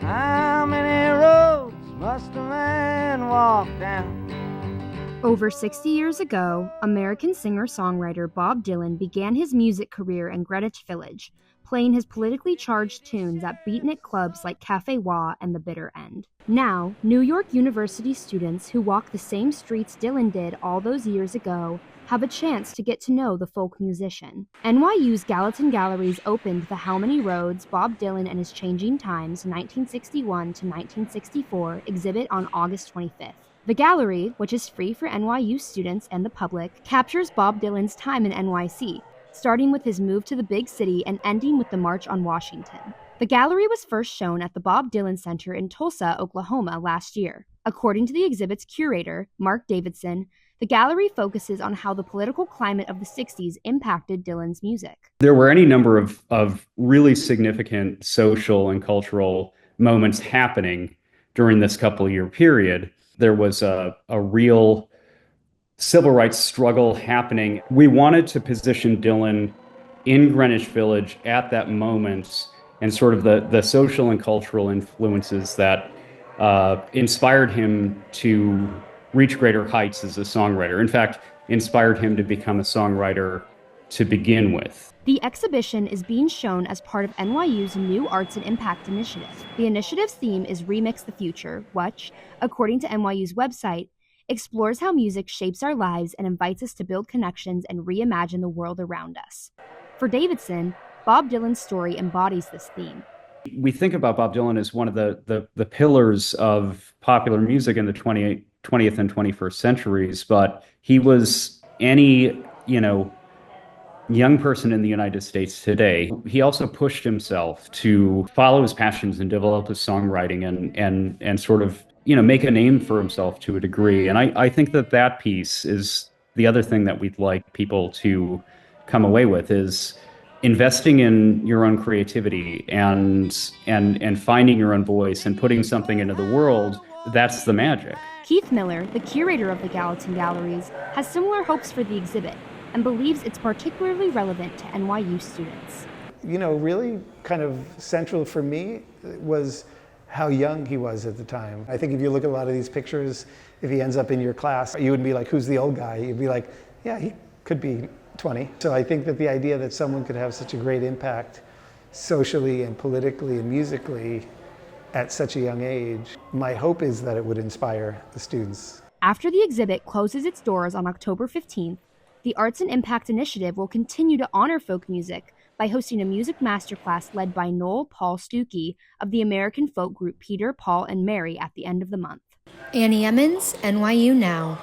How many roads must a man walk down? Over 60 years ago, American singer-songwriter Bob Dylan began his music career in Greenwich Village, playing his politically charged tunes at beatnik clubs like Cafe Wha and The Bitter End. Now, New York University students who walk the same streets Dylan did all those years ago have a chance to get to know the folk musician. NYU's Gallatin Galleries opened the How Many Roads, Bob Dylan and His Changing Times 1961 to 1964 exhibit on August 25th. The gallery, which is free for NYU students and the public, captures Bob Dylan's time in NYC, starting with his move to the big city and ending with the March on Washington. The gallery was first shown at the Bob Dylan Center in Tulsa, Oklahoma last year. According to the exhibit's curator, Mark Davidson, the gallery focuses on how the political climate of the 60s impacted Dylan's music. There were any number of really significant social and cultural moments happening during this couple-year period. There was a real civil rights struggle happening. We wanted to position Dylan in Greenwich Village at that moment and sort of the social and cultural influences that inspired him to reach greater heights as a songwriter. In fact, inspired him to become a songwriter to begin with. The exhibition is being shown as part of NYU's new Arts and Impact initiative. The initiative's theme is Remix the Future, which, according to NYU's website, explores how music shapes our lives and invites us to build connections and reimagine the world around us. For Davidson, Bob Dylan's story embodies this theme. We think about Bob Dylan as one of the pillars of popular music in the 20th and 21st centuries, but he was any, young person in the United States today. He also pushed himself to follow his passions and develop his songwriting and sort of, make a name for himself to a degree. And I think that piece is the other thing that we'd like people to come away with is investing in your own creativity and finding your own voice and putting something into the world. That's the magic. Keith Miller, the curator of the Gallatin Galleries, has similar hopes for the exhibit and believes it's particularly relevant to NYU students. Really kind of central for me was how young he was at the time. I think if you look at a lot of these pictures, if he ends up in your class, you wouldn't be like, who's the old guy? You'd be like, yeah, he could be 20. So I think that the idea that someone could have such a great impact socially and politically and musically at such a young age, my hope is that it would inspire the students. After the exhibit closes its doors on October 15th, the Arts and Impact Initiative will continue to honor folk music by hosting a music masterclass led by Noel Paul Stuckey of the American folk group Peter, Paul, and Mary at the end of the month. Annie Emmons, NYU Now.